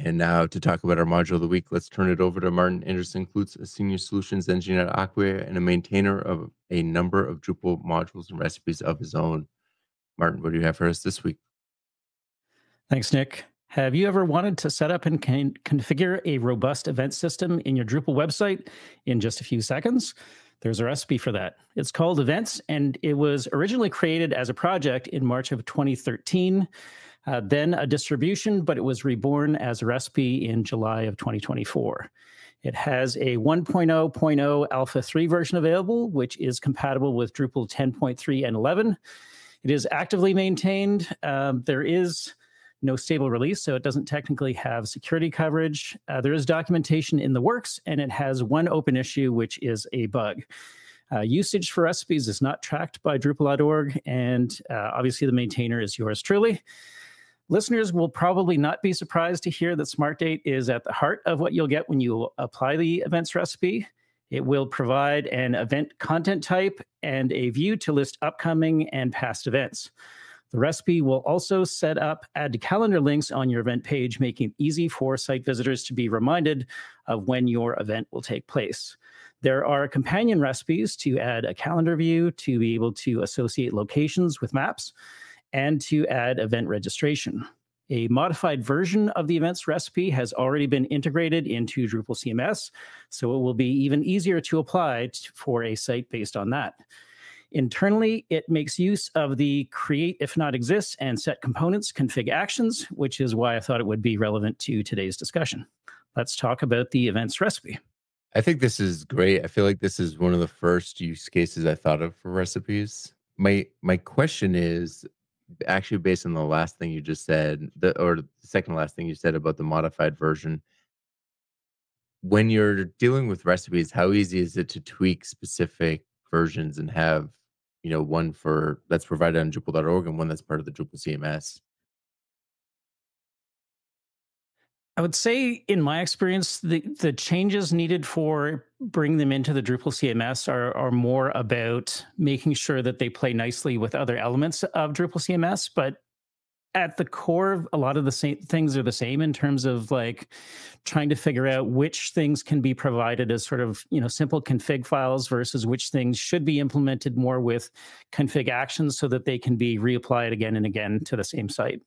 And now to talk about our module of the week, let's turn it over to Martin Anderson-Klutz, a senior solutions engineer at Acquia and a maintainer of a number of Drupal modules and recipes of his own. Martin, what do you have for us this week? Thanks, Nick. Have you ever wanted to set up and configure a robust event system in your Drupal website in just a few seconds? There's a recipe for that. It's called Events, and it was originally created as a project in March of 2013, then a distribution, but it was reborn as a recipe in July of 2024. It has a 1.0.0 Alpha 3 version available, which is compatible with Drupal 10.3 and 11. It is actively maintained. There is no stable release, so it doesn't technically have security coverage. There is documentation in the works, and it has one open issue, which is a bug. Usage for recipes is not tracked by Drupal.org, and obviously the maintainer is yours truly. Listeners will probably not be surprised to hear that SmartDate is at the heart of what you'll get when you apply the events recipe. It will provide an event content type and a view to list upcoming and past events. The recipe will also set up add to calendar links on your event page, making it easy for site visitors to be reminded of when your event will take place. There are companion recipes to add a calendar view, to be able to associate locations with maps, and to add event registration. A modified version of the events recipe has already been integrated into Drupal CMS, so it will be even easier to apply for a site based on that. Internally, it makes use of the create if not exists and set components config actions, which is why I thought it would be relevant to today's discussion. Let's talk about the events recipe. I think this is great. I feel like this is one of the first use cases I thought of for recipes. My question is actually based on the last thing you just said, or the second last thing you said about the modified version. When you're dealing with recipes, how easy is it to tweak specific versions and have, one for that's provided on Drupal.org and one that's part of the Drupal CMS? I would say, in my experience, the changes needed for bring them into the Drupal CMS are more about making sure that they play nicely with other elements of Drupal CMS. But at the core, a lot of the same things are the same in terms of like trying to figure out which things can be provided as sort of, simple config files versus which things should be implemented more with config actions so that they can be reapplied again and again to the same site.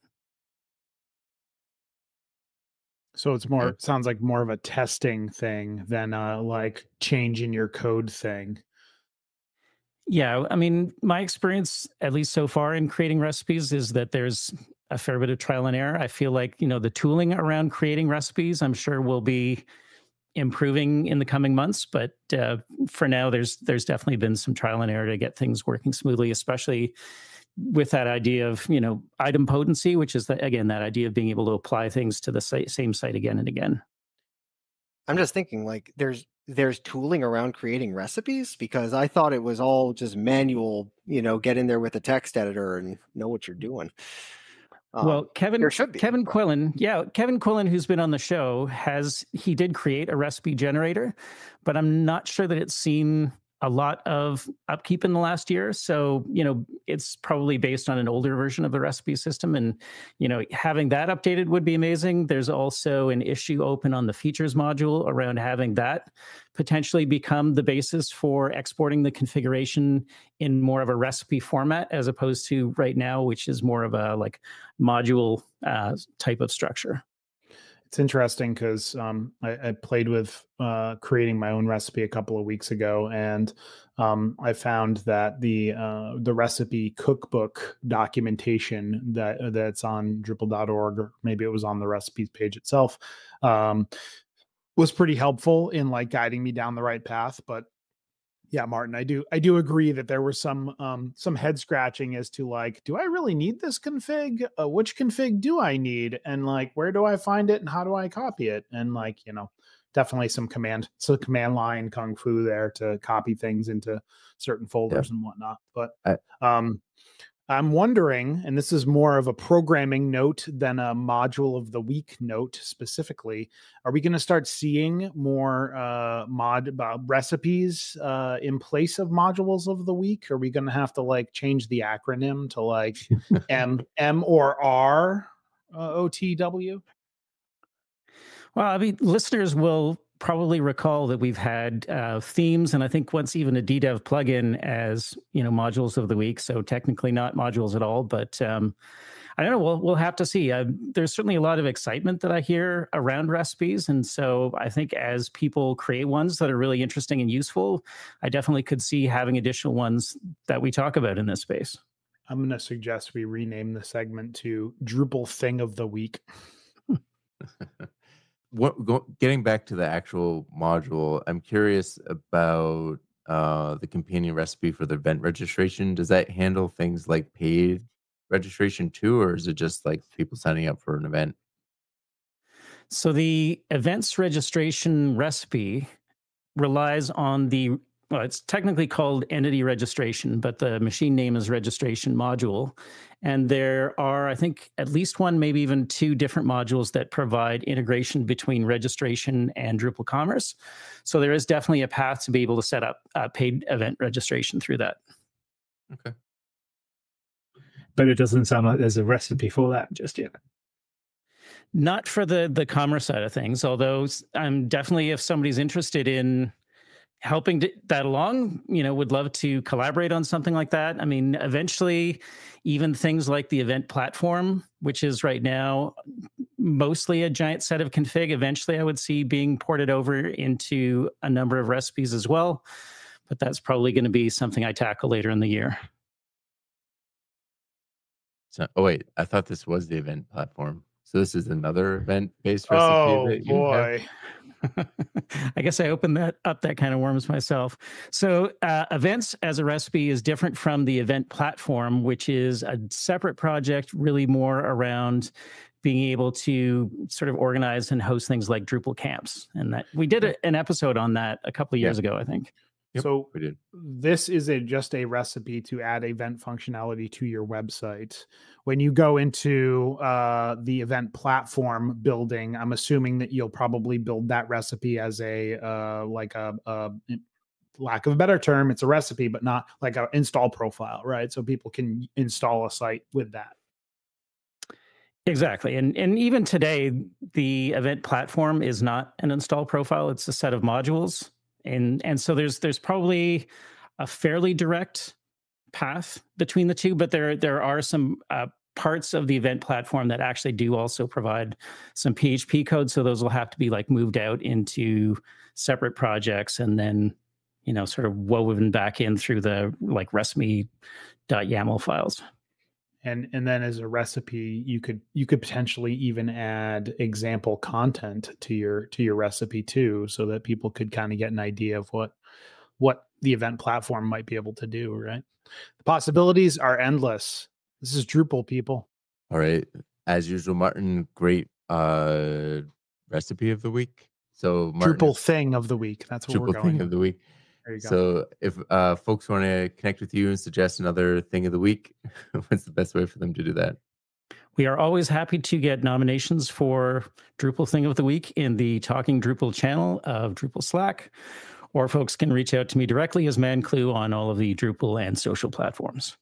So it's more, sounds like more of a testing thing than like change in your code thing. Yeah, I mean, my experience, at least so far in creating recipes, is that there's a fair bit of trial and error. I feel like, the tooling around creating recipes, I'm sure will be improving in the coming months. But for now, there's definitely been some trial and error to get things working smoothly, especially with that idea of, item potency, which is, again, that idea of being able to apply things to the same site again and again. I'm just thinking, like, there's tooling around creating recipes, because I thought it was all just manual, get in there with a text editor and know what you're doing. Well, Kevin Quillen, who's been on the show, he did create a recipe generator, but I'm not sure that it's seen a lot of upkeep in the last year. So, it's probably based on an older version of the recipe system. And, having that updated would be amazing. There's also an issue open on the features module around having that potentially become the basis for exporting the configuration in more of a recipe format, as opposed to right now, which is more of a like module type of structure. It's interesting because I played with creating my own recipe a couple of weeks ago, and I found that the recipe cookbook documentation that's on Drupal.org, or maybe it was on the recipes page itself, was pretty helpful in like guiding me down the right path. But yeah, Martin, I do agree that there was some head scratching as to like, do I really need this config? Which config do I need? And like, where do I find it and how do I copy it? And like, definitely some command line kung fu there to copy things into certain folders and whatnot. But I'm wondering, and this is more of a programming note than a module of the week note specifically, are we going to start seeing more recipes in place of modules of the week? Are we going to have to like change the acronym to like M or R OTW? Well, I mean, listeners will probably recall that we've had themes, and I think once even a DDEV plugin as modules of the week. So technically not modules at all, but I don't know. We'll have to see. There's certainly a lot of excitement that I hear around recipes, and so I think as people create ones that are really interesting and useful, I definitely could see having additional ones that we talk about in this space. I'm going to suggest we rename the segment to Drupal Thing of the Week. Getting back to the actual module, I'm curious about the companion recipe for the event registration. Does that handle things like paid registration too, or is it just like people signing up for an event? So the events registration recipe relies on well, it's technically called entity registration, but the machine name is registration module. And there are, I think, at least one, maybe even two different modules that provide integration between registration and Drupal Commerce. So there is definitely a path to be able to set up paid event registration through that. Okay. But it doesn't sound like there's a recipe for that just yet. Not for the commerce side of things, although I'm definitely, if somebody's interested in helping that along, would love to collaborate on something like that. I mean, eventually, even things like the event platform, which is right now mostly a giant set of config, eventually I would see being ported over into a number of recipes as well. But that's probably going to be something I tackle later in the year. So, oh wait, I thought this was the event platform. So this is another event-based recipe Oh that you have? boy. I guess I opened that kind of worms myself. So events as a recipe is different from the event platform, which is a separate project, really more around being able to sort of organize and host things like Drupal camps. And that we did an episode on that a couple of years ago, I think. Yep, so we did. This is just a recipe to add event functionality to your website. When you go into the event platform building, I'm assuming that you'll probably build that recipe as a lack of a better term, it's a recipe, but not like an install profile, right? So people can install a site with that. Exactly. And even today, the event platform is not an install profile. It's a set of modules. And so there's probably a fairly direct path between the two, but there are some parts of the event platform that actually do also provide some PHP code. So those will have to be like moved out into separate projects and then, sort of woven back in through the like recipe.yaml files. And then as a recipe, you could potentially even add example content to your recipe too, so that people could kind of get an idea of what the event platform might be able to do, right? The possibilities are endless. This is Drupal, people. All right. As usual, Martin, great recipe of the week. So Martin, Drupal thing of the week. That's what we're Drupal going thing with. of the week. There you go. So if folks want to connect with you and suggest another thing of the week, what's the best way for them to do that? We are always happy to get nominations for Drupal Thing of the Week in the Talking Drupal channel of Drupal Slack, or folks can reach out to me directly as ManClue on all of the Drupal and social platforms.